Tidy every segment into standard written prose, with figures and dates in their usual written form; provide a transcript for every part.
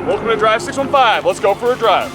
Welcome to Drive 615. Let's go for a drive.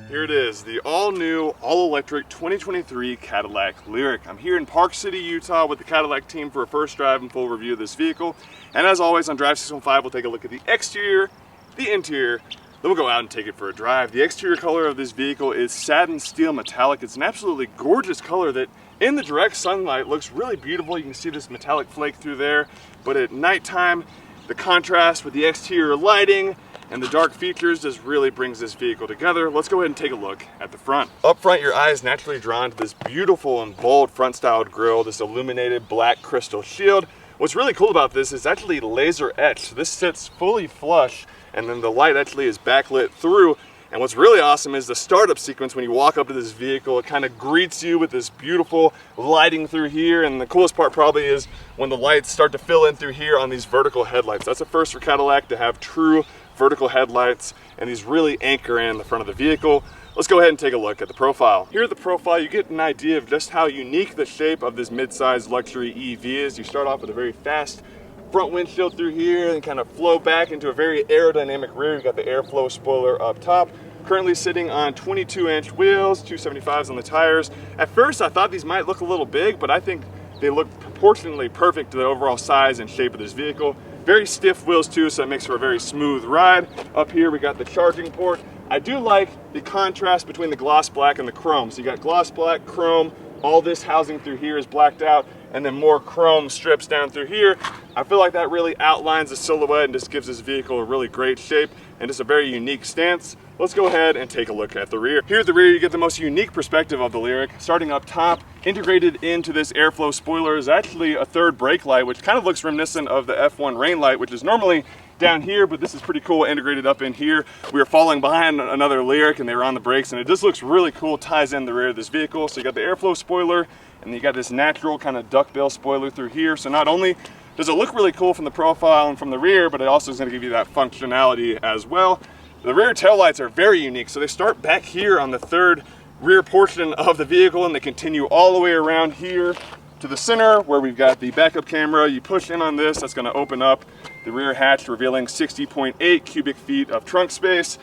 Here it is, the all-new, all-electric 2023 Cadillac Lyriq. I'm here in Park City, Utah with the Cadillac team for a first drive and full review of this vehicle. And as always on Drive 615, we'll take a look at the exterior, the interior, then we'll go out and take it for a drive. The exterior color of this vehicle is satin steel metallic. It's an absolutely gorgeous color that in the direct sunlight looks really beautiful. You can see this metallic flake through there, but at nighttime, the contrast with the exterior lighting and the dark features just really brings this vehicle together. Let's go ahead and take a look at the front. Up front, your eye is naturally drawn to this beautiful and bold front-styled grille, this illuminated black crystal shield. What's really cool about this is actually laser etched. This sits fully flush, and then the light actually is backlit through. And what's really awesome is the startup sequence. When you walk up to this vehicle, it kind of greets you with this beautiful lighting through here. And the coolest part probably is when the lights start to fill in through here on these vertical headlights. That's a first for Cadillac to have true vertical headlights, and these really anchor in the front of the vehicle. Let's go ahead and take a look at the profile. Here at the profile, you get an idea of just how unique the shape of this mid-size luxury EV is. You start off with a very fast front windshield through here and kind of flow back into a very aerodynamic rear. You've got the airflow spoiler up top. Currently sitting on 22-inch wheels, 275s on the tires. At first, I thought these might look a little big, but I think they look proportionally perfect to the overall size and shape of this vehicle. Very stiff wheels too, so it makes for a very smooth ride. Up here we got the charging port. I do like the contrast between the gloss black and the chrome. So you got gloss black, chrome, all this housing through here is blacked out, and then more chrome strips down through here. I feel like that really outlines the silhouette and just gives this vehicle a really great shape and just a very unique stance. Let's go ahead and take a look at the rear. Here at the rear, you get the most unique perspective of the Lyriq. Starting up top, integrated into this airflow spoiler is actually a third brake light, which kind of looks reminiscent of the F1 rain light, which is normally down here, but this is pretty cool integrated up in here. We were falling behind another Lyriq and they were on the brakes, and it just looks really cool, ties in the rear of this vehicle. So you got the airflow spoiler, and you got this natural kind of duckbill spoiler through here. So not only does it look really cool from the profile and from the rear, but it also is going to give you that functionality as well. The rear taillights are very unique. So they start back here on the third rear portion of the vehicle, and they continue all the way around here to the center where we've got the backup camera. You push in on this, that's going to open up the rear hatch, revealing 60.8 cubic feet of trunk space.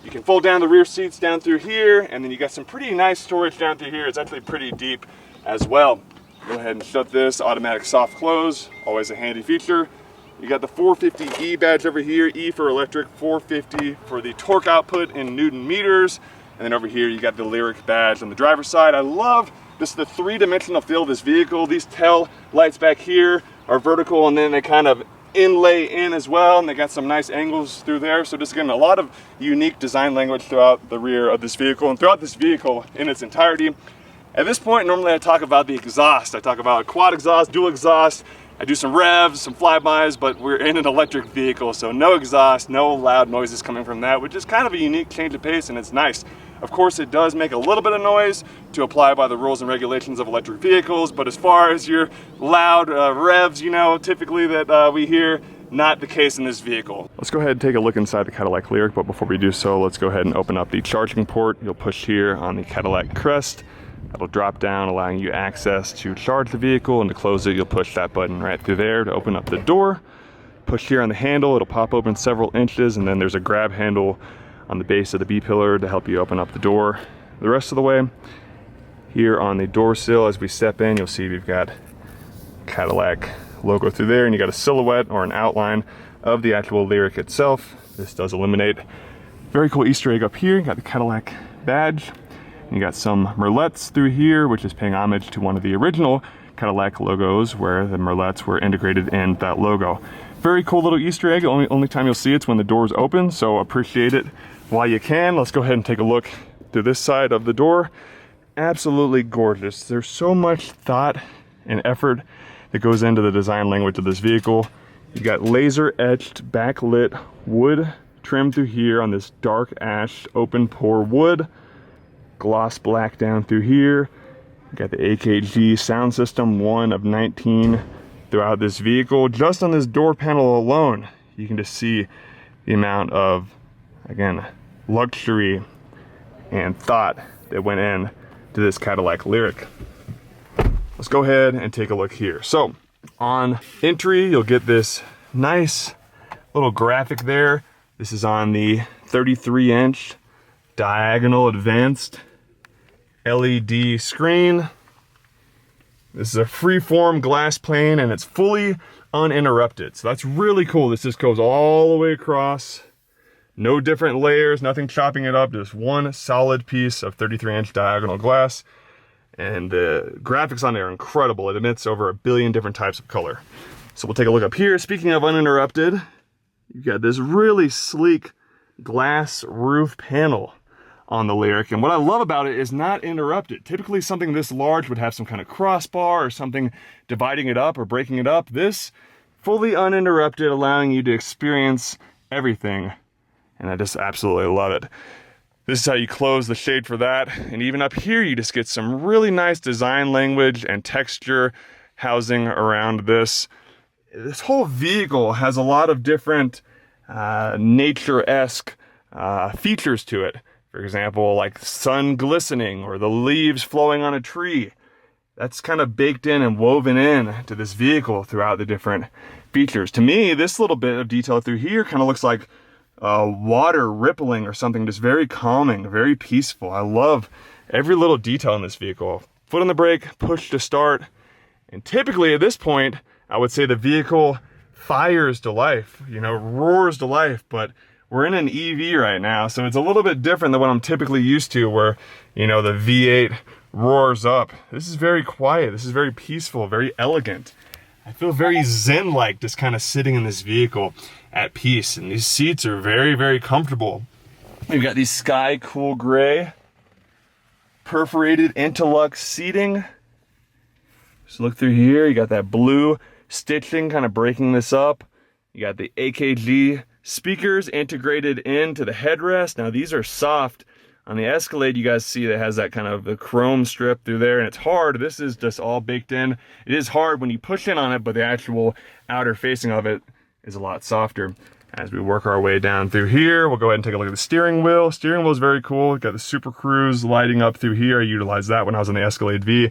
You can fold down the rear seats down through here, and then you got some pretty nice storage down through here. It's actually pretty deep as well. Go ahead and shut this, automatic soft close, always a handy feature. You got the 450E badge over here, E for electric, 450 for the torque output in Newton meters. And then over here, you got the Lyriq badge on the driver's side. I love this, the three-dimensional feel of this vehicle. These tail lights back here are vertical, and then they kind of inlay in as well, and they got some nice angles through there. So just again, a lot of unique design language throughout the rear of this vehicle and throughout this vehicle in its entirety. At this point, normally I talk about the exhaust. I talk about quad exhaust, dual exhaust. I do some revs, some flybys, but we're in an electric vehicle, so no exhaust, no loud noises coming from that, which is kind of a unique change of pace, and it's nice. Of course, it does make a little bit of noise to apply by the rules and regulations of electric vehicles, but as far as your loud revs, you know, typically that we hear, not the case in this vehicle. Let's go ahead and take a look inside the Cadillac Lyriq, but before we do so, let's go ahead and open up the charging port. You'll push here on the Cadillac crest. That'll drop down, allowing you access to charge the vehicle, and to close it, you'll push that button right through there to open up the door. Push here on the handle, it'll pop open several inches, and then there's a grab handle on the base of the B-pillar to help you open up the door the rest of the way. Here on the door sill, as we step in, you'll see we've got Cadillac logo through there, and you got a silhouette or an outline of the actual Lyriq itself. This does illuminate. Very cool Easter egg up here. You got the Cadillac badge. You got some merlettes through here, which is paying homage to one of the original Cadillac logos where the merlettes were integrated in that logo. Very cool little Easter egg. Only time you'll see it's when the door's open, so appreciate it while you can. Let's go ahead and take a look to this side of the door. Absolutely gorgeous. There's so much thought and effort that goes into the design language of this vehicle. You got laser-etched backlit wood trim through here on this dark ash open pore wood. Gloss black down through here. You got the AKQ Sound system, one of 19 throughout this vehicle. Just on this door panel alone, you can just see the amount of, again, luxury and thought that went in to this Cadillac Lyriq. Let's go ahead and take a look here. So on entry, you'll get this nice little graphic there. This is on the 33-inch diagonal advanced LED screen. This is a freeform glass plane and it's fully uninterrupted. So that's really cool. This just goes all the way across. No different layers, nothing chopping it up, just one solid piece of 33-inch diagonal glass. And the graphics on there are incredible. It emits over 1 billion different types of color. So we'll take a look up here. Speaking of uninterrupted, you've got this really sleek glass roof panel on the Lyriq. And what I love about it is not interrupted. Typically something this large would have some kind of crossbar or something dividing it up or breaking it up. This fully uninterrupted, allowing you to experience everything. And I just absolutely love it. This is how you close the shade for that. And even up here, you just get some really nice design language and texture housing around this. This whole vehicle has a lot of different nature-esque features to it. For example, like sun glistening or the leaves flowing on a tree. That's kind of baked in and woven in to this vehicle throughout the different features. To me, this little bit of detail through here kind of looks like water rippling or something, just very calming, very peaceful. I love every little detail in this vehicle. Foot on the brake, push to start. And typically at this point, I would say the vehicle fires to life, you know, roars to life, but we're in an EV right now, so it's a little bit different than what I'm typically used to where, you know, the V8 roars up. This is very quiet. This is very peaceful, very elegant. I feel very zen-like just kind of sitting in this vehicle at peace. And these seats are very, very comfortable. We've got these sky cool gray perforated interlock seating. Just look through here. You got that blue stitching kind of breaking this up. You got the AKQ speakers integrated into the headrest. Now these are soft. On the Escalade, you guys see that has that kind of the chrome strip through there, and it's hard. This is just all baked in. It is hard when you push in on it, but the actual outer facing of it is a lot softer. As we work our way down through here, we'll go ahead and take a look at the steering wheel. Steering wheel is very cool. We've got the Super Cruise lighting up through here. I utilized that when I was on the Escalade V.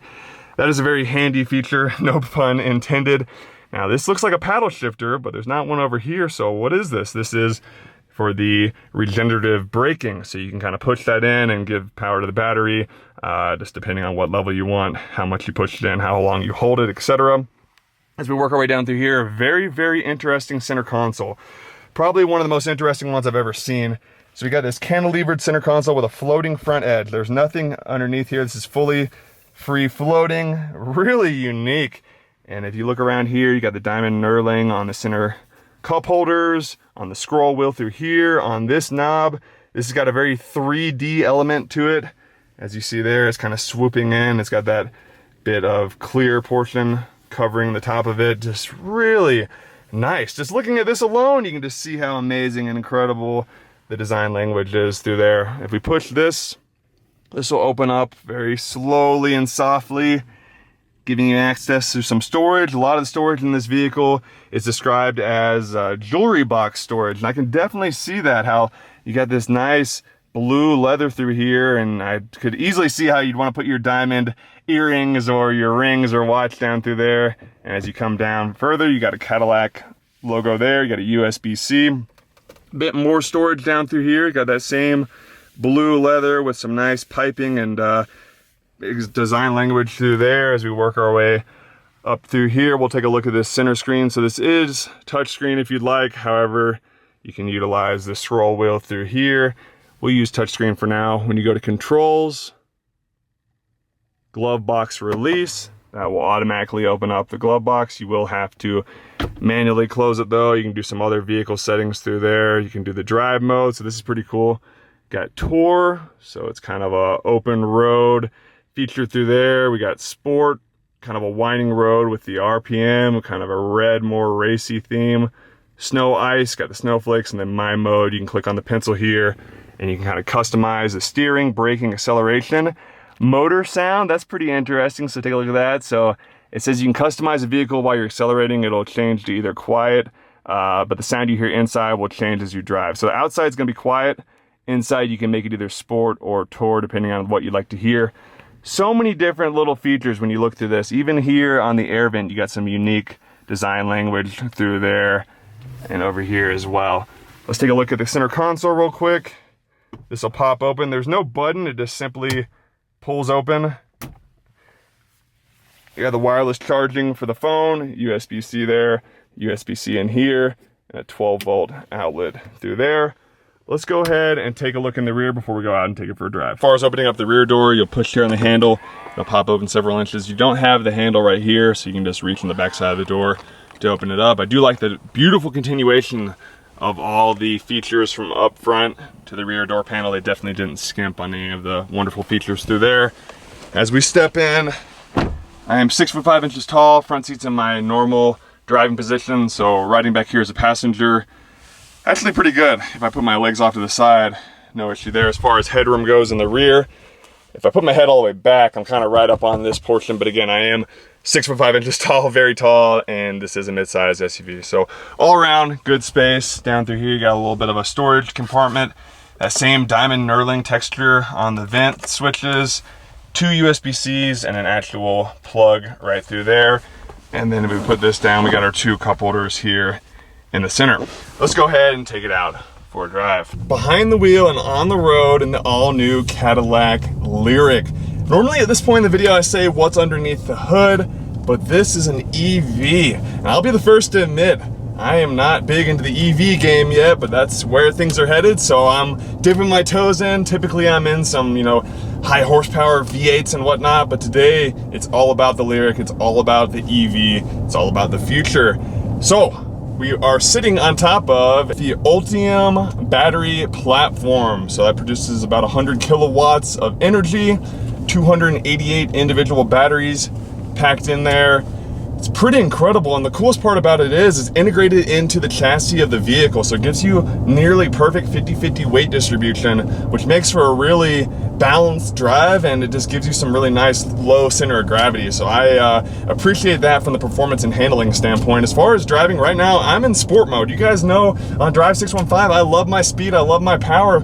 That is a very handy feature, no pun intended. Now this looks like a paddle shifter, but there's not one over here. So what is this? This is for the regenerative braking. So you can kind of push that in and give power to the battery, just depending on what level you want, how much you push it in, how long you hold it, etc. As we work our way down through here, very, very interesting center console. Probably one of the most interesting ones I've ever seen. So we got this cantilevered center console with a floating front edge. There's nothing underneath here. This is fully free floating, really unique. And if you look around here, you got the diamond knurling on the center cup holders, on the scroll wheel through here, on this knob. This has got a very 3D element to it. As you see there, it's kind of swooping in. It's got that bit of clear portion covering the top of it. Just really nice. Just looking at this alone, you can just see how amazing and incredible the design language is through there. If we push this, this will open up very slowly and softly, giving you access to some storage. A lot of the storage in this vehicle is described as jewelry box storage. And I can definitely see that, how you got this nice blue leather through here. And I could easily see how you'd want to put your diamond earrings or your rings or watch down through there. And as you come down further, you got a Cadillac logo there. You got a USB-C. A bit more storage down through here. You got that same blue leather with some nice piping and design language through there. As we work our way up through here, we'll take a look at this center screen. So this is touchscreen if you'd like. However, you can utilize the scroll wheel through here. We'll use touchscreen for now. When you go to controls, glove box release, that will automatically open up the glove box. You will have to manually close it though. You can do some other vehicle settings through there. You can do the drive mode. So this is pretty cool. Got tour, so it's kind of a open road feature through there. We got sport, kind of a winding road with the RPM, kind of a red, more racy theme. Snow ice, got the snowflakes, and then my mode. You can click on the pencil here and you can kind of customize the steering, braking, acceleration. Motor sound, that's pretty interesting, so take a look at that. So It says you can customize the vehicle while you're accelerating. It'll change to either quiet, but the sound you hear inside will change as you drive. So the outside is going to be quiet. Inside you can make it either sport or tour depending on what you'd like to hear. So many different little features when you look through this. Even here on the air vent, you got some unique design language through there and over here as well. Let's take a look at the center console real quick. This will pop open. There's no button, it just simply pulls open. You got the wireless charging for the phone, USB-C there, USB-C in here, and a 12-volt outlet through there. Let's go ahead and take a look in the rear before we go out and take it for a drive. As far as opening up the rear door, you'll push here on the handle. It'll pop open several inches. You don't have the handle right here, so you can just reach on the back side of the door to open it up. I do like the beautiful continuation of all the features from up front to the rear door panel. They definitely didn't skimp on any of the wonderful features through there. As we step in, I am 6'5" tall. Front seat's in my normal driving position, so riding back here as a passenger, actually pretty good. If I put my legs off to the side, no issue there. As far as headroom goes in the rear, if I put my head all the way back, I'm kind of right up on this portion, but again, I am 6'5" tall, very tall, and this is a mid-size SUV. So all around, good space. Down through here, you got a little bit of a storage compartment. That same diamond knurling texture on the vent switches, 2 USB-Cs and an actual plug right through there. And then if we put this down, we got our 2 cup holders here in the center. Let's go ahead and take it out for a drive. Behind the wheel and on the road in the all-new Cadillac Lyriq. Normally at this point in the video I say what's underneath the hood, but this is an EV. And I'll be the first to admit, I am not big into the EV game yet, but that's where things are headed, so I'm dipping my toes in. Typically I'm in some, high horsepower V8s and whatnot, but today it's all about the Lyriq, it's all about the EV, it's all about the future. So, we are sitting on top of the Ultium battery platform. So that produces about 100 kilowatts of energy, 288 individual batteries packed in there. It's pretty incredible, and the coolest part about it is it's integrated into the chassis of the vehicle, so it gives you nearly perfect 50-50 weight distribution, which makes for a really balanced drive, and it just gives you some really nice low center of gravity. So I appreciate that from the performance and handling standpoint. As far as driving right now, I'm in sport mode. You guys know on Drive 615, I love my speed, I love my power.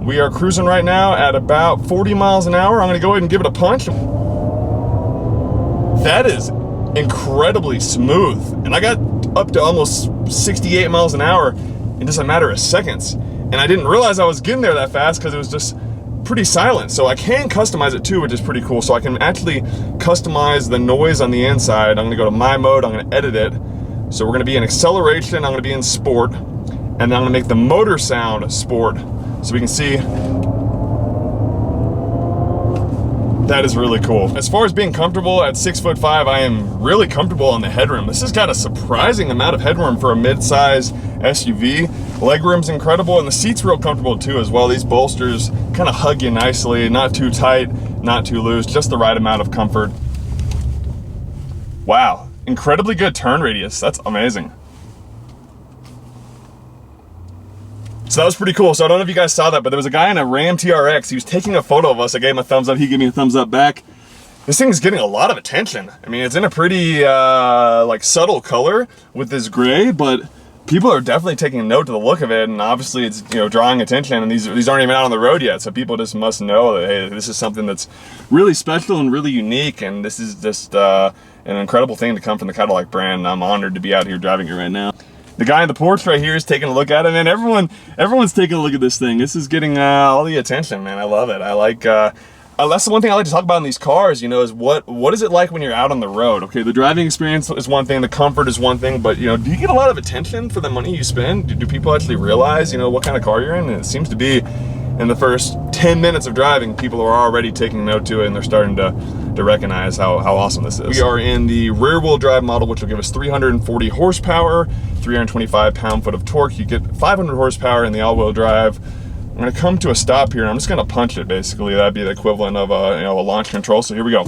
We are cruising right now at about 40 miles an hour. I'm gonna go ahead and give it a punch. That is incredibly smooth, and I got up to almost 68 miles an hour in just a matter of seconds, and I didn't realize I was getting there that fast because it was just pretty silent. So I can customize it too, which is pretty cool. So I can actually customize the noise on the inside. I'm gonna go to my mode, I'm gonna edit it. So we're gonna be in acceleration, I'm gonna be in sport, and then I'm gonna make the motor sound sport so we can see. That is really cool. As far as being comfortable at 6'5", I am really comfortable on the headroom. This has got a surprising amount of headroom for a mid-size SUV. Legroom's incredible, and the seat's real comfortable too as well. These bolsters kind of hug you nicely, not too tight, not too loose, just the right amount of comfort. Wow, incredibly good turn radius. That's amazing. So that was pretty cool. So I don't know if you guys saw that, but there was a guy in a Ram TRX. He was taking a photo of us. I gave him a thumbs up. He gave me a thumbs up back. This thing's getting a lot of attention. I mean, it's in a pretty subtle color with this gray, but people are definitely taking note to the look of it. And obviously it's, drawing attention, and these aren't even out on the road yet. So people just must know that, hey, this is something that's really special and really unique. And this is just an incredible thing to come from the Cadillac brand. And I'm honored to be out here driving it right now. The guy on the porch right here is taking a look at it, and everyone's taking a look at this thing. This is getting all the attention, man. I love it. I like, that's the one thing I like to talk about in these cars, is what is it like when you're out on the road? Okay, the driving experience is one thing, the comfort is one thing, but, do you get a lot of attention for the money you spend? Do people actually realize, what kind of car you're in? And it seems to be in the first 10 minutes of driving, people are already taking note to it, and they're starting to recognize how awesome this is. We are in the rear-wheel drive model, which will give us 340 horsepower, 325 pound-foot of torque. You get 500 horsepower in the all-wheel drive. I'm gonna come to a stop here, and I'm just gonna punch it, basically. That'd be the equivalent of a launch control, so here we go.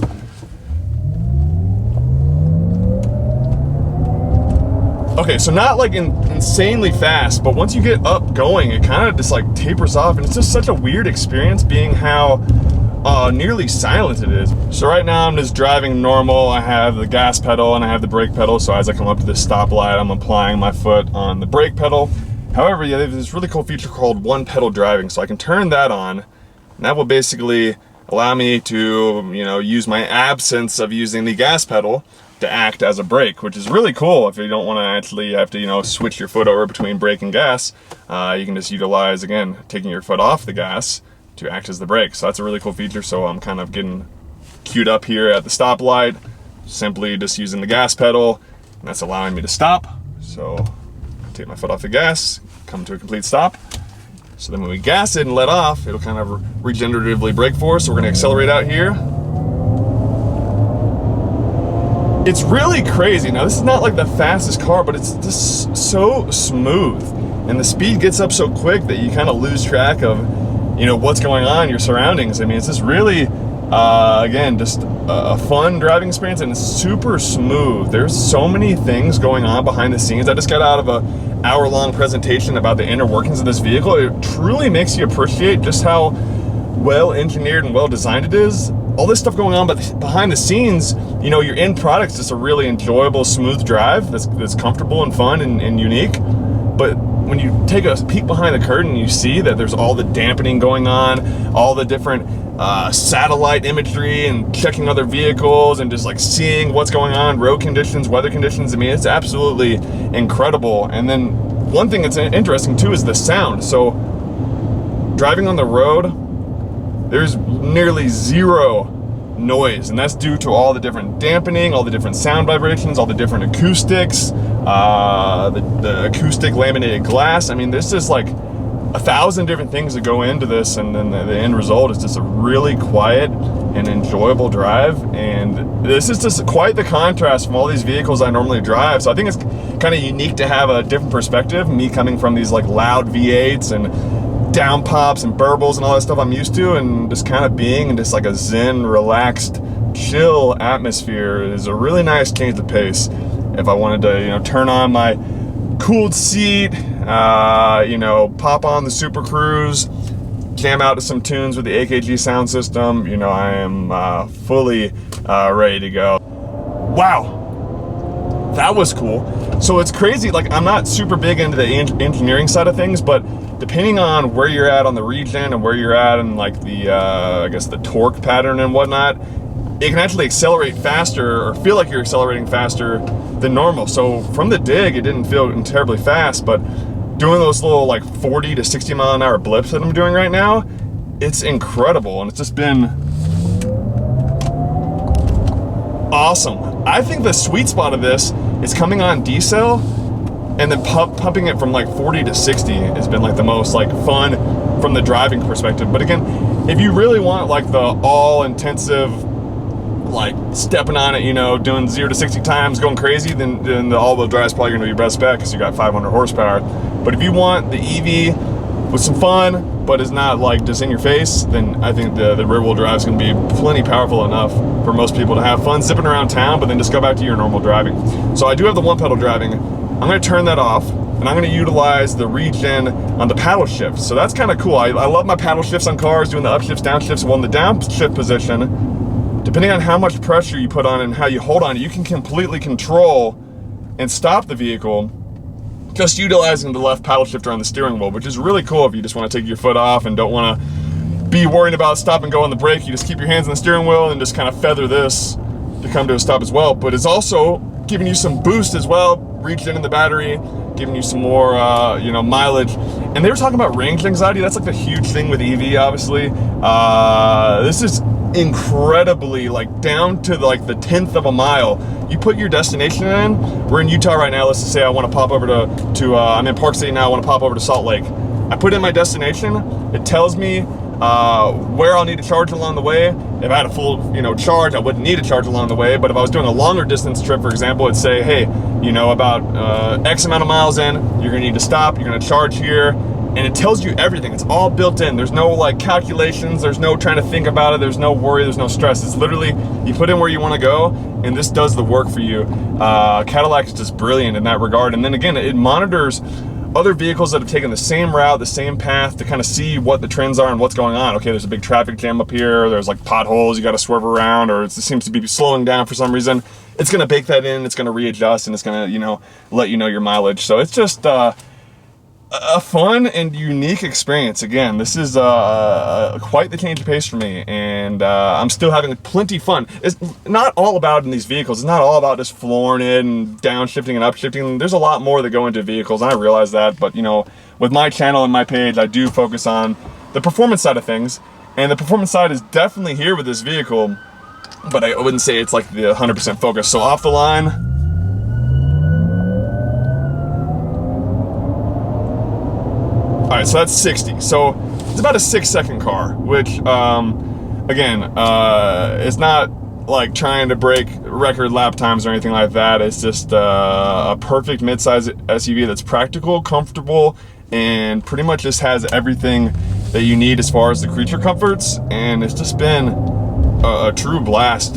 Okay, so not like insanely fast, but once you get up going, it kind of just like tapers off, and it's just such a weird experience being how nearly silent it is. So right now I'm just driving normal. I have the gas pedal and I have the brake pedal. So as I come up to this stoplight, I'm applying my foot on the brake pedal. However, yeah, there's this really cool feature called one pedal driving. So I can turn that on, and that will basically allow me to, you know, use my absence of using the gas pedal to act as a brake, which is really cool. If you don't want to actually have to, you know, switch your foot over between brake and gas, you can just utilize, again, taking your foot off the gas to act as the brake. So that's a really cool feature. So I'm kind of getting queued up here at the stoplight, simply just using the gas pedal, and that's allowing me to stop. So take my foot off the gas, come to a complete stop. So then when we gas it and let off, it'll kind of regeneratively brake for us. So we're gonna accelerate out here. It's really crazy. Now this is not like the fastest car, but it's just so smooth. And the speed gets up so quick that you kind of lose track of, you know, what's going on in your surroundings. I mean, it's just really, again, just a fun driving experience, and it's super smooth. There's so many things going on behind the scenes. I just got out of an hour-long presentation about the inner workings of this vehicle. It truly makes you appreciate just how well engineered and well designed it is. All this stuff going on, but behind the scenes, you know, your end product's just a really enjoyable, smooth drive that's comfortable and fun and unique. But when you take a peek behind the curtain, you see that there's all the dampening going on, all the different satellite imagery and checking other vehicles and just like seeing what's going on, road conditions, weather conditions. I mean, it's absolutely incredible. And then one thing that's interesting too is the sound. So driving on the road, there's nearly zero noise, and that's due to all the different dampening, all the different sound vibrations, all the different acoustics, the acoustic laminated glass. I mean, there's just like 1,000 different things that go into this, and then the end result is just a really quiet and enjoyable drive. And this is just quite the contrast from all these vehicles I normally drive. So I think it's kind of unique to have a different perspective, me coming from these like loud V8s and down pops and burbles and all that stuff I'm used to, and just kind of being in just like a zen, relaxed, chill atmosphere is a really nice change of pace. If I wanted to, you know, turn on my cooled seat, you know, pop on the Super Cruise, jam out to some tunes with the AKQ Sound system, you know, I am fully ready to go. Wow, that was cool. So it's crazy, like I'm not super big into the engineering side of things, but depending on where you're at on the regen and where you're at and like the, I guess the torque pattern and whatnot, it can actually accelerate faster or feel like you're accelerating faster than normal. So from the dig, it didn't feel terribly fast, but doing those little like 40 to 60 mile an hour blips that I'm doing right now, it's incredible. And it's just been awesome. I think the sweet spot of this is coming on decel and then pumping it from like 40 to 60 has been like the most like fun from the driving perspective. But again, if you really want like the all intensive, like stepping on it, you know, doing 0 to 60 times, going crazy, then the all-wheel drive is probably gonna be your best bet because you got 500 horsepower. But if you want the EV with some fun, but is not like just in your face, then I think the rear-wheel drive is gonna be plenty powerful enough for most people to have fun zipping around town, but then just go back to your normal driving. So I do have the one pedal driving. I'm gonna turn that off, and I'm gonna utilize the regen on the paddle shift. So that's kind of cool. I love my paddle shifts on cars, doing the upshifts, downshifts. Well, in the downshift position, depending on how much pressure you put on and how you hold on it, you can completely control and stop the vehicle just utilizing the left paddle shifter on the steering wheel, which is really cool if you just want to take your foot off and don't want to be worried about stop and go on the brake. You just keep your hands on the steering wheel and just kind of feather this to come to a stop as well. But it's also giving you some boost as well, regen in the battery, giving you some more, you know, mileage. And they were talking about range anxiety. That's like the huge thing with EV, obviously. This is incredibly like down to like the 10th of a mile. You put your destination in. We're in Utah right now. let's just say I want to pop over to I'm in Park City now. I want to pop over to Salt Lake. I put in my destination. It tells me where I'll need to charge along the way. If I had a full, you know, charge, I wouldn't need to charge along the way. But if I was doing a longer distance trip, for example, it'd say, hey, you know, about X amount of miles in, you're gonna need to stop, you're gonna charge here. And it tells you everything. It's all built in. There's no like calculations, there's no trying to think about it, there's no worry, there's no stress. It's literally, you put in where you want to go, and this does the work for you. Cadillac is just brilliant in that regard. And then again, it monitors other vehicles that have taken the same route, the same path, to kind of see what the trends are and what's going on. Okay, there's a big traffic jam up here, there's like potholes you got to swerve around, or it seems to be slowing down for some reason. It's going to bake that in, it's going to readjust, and it's going to, you know, let you know your mileage. So it's just a fun and unique experience. Again, this is quite the change of pace for me, and I'm still having plenty fun. It's not all about in these vehicles. It's not all about just flooring it and downshifting and upshifting. There's a lot more that go into vehicles, and I realize that. But you know, with my channel and my page, I do focus on the performance side of things, and the performance side is definitely here with this vehicle. But I wouldn't say it's like the 100% focus. So off the line. All right, so that's 60. So it's about a 6-second car, which, again, it's not like trying to break record lap times or anything like that. It's just a perfect mid-size SUV that's practical, comfortable, and pretty much just has everything that you need as far as the creature comforts. And it's just been a true blast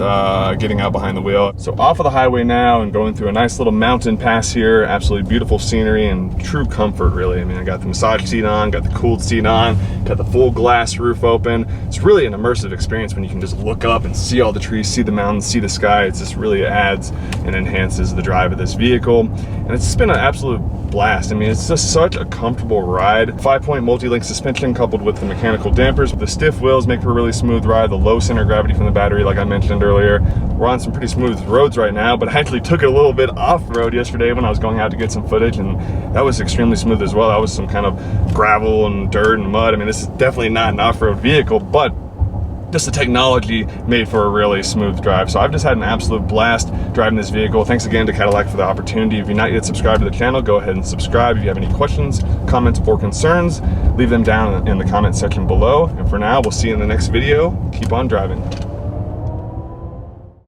getting out behind the wheel. So off of the highway now and going through a nice little mountain pass here. Absolutely beautiful scenery and true comfort, really. I mean, I got the massage seat on, got the cooled seat on, got the full glass roof open. It's really an immersive experience when you can just look up and see all the trees, see the mountains, see the sky. It just really adds and enhances the drive of this vehicle. And it's just been an absolute blast. I mean, it's just such a comfortable ride. 5-point multi-link suspension coupled with the mechanical dampers. The stiff wheels make for a really smooth ride. The low center gravity from the battery, like I mentioned earlier. We're on some pretty smooth roads right now, but I actually took it a little bit off-road yesterday when I was going out to get some footage, and that was extremely smooth as well. That was some kind of gravel and dirt and mud. I mean, this is definitely not an off-road vehicle, but just the technology made for a really smooth drive. So I've just had an absolute blast driving this vehicle. Thanks again to Cadillac for the opportunity. If you're not yet subscribed to the channel, go ahead and subscribe. If you have any questions, comments, or concerns, leave them down in the comment section below. And for now, we'll see you in the next video. Keep on driving.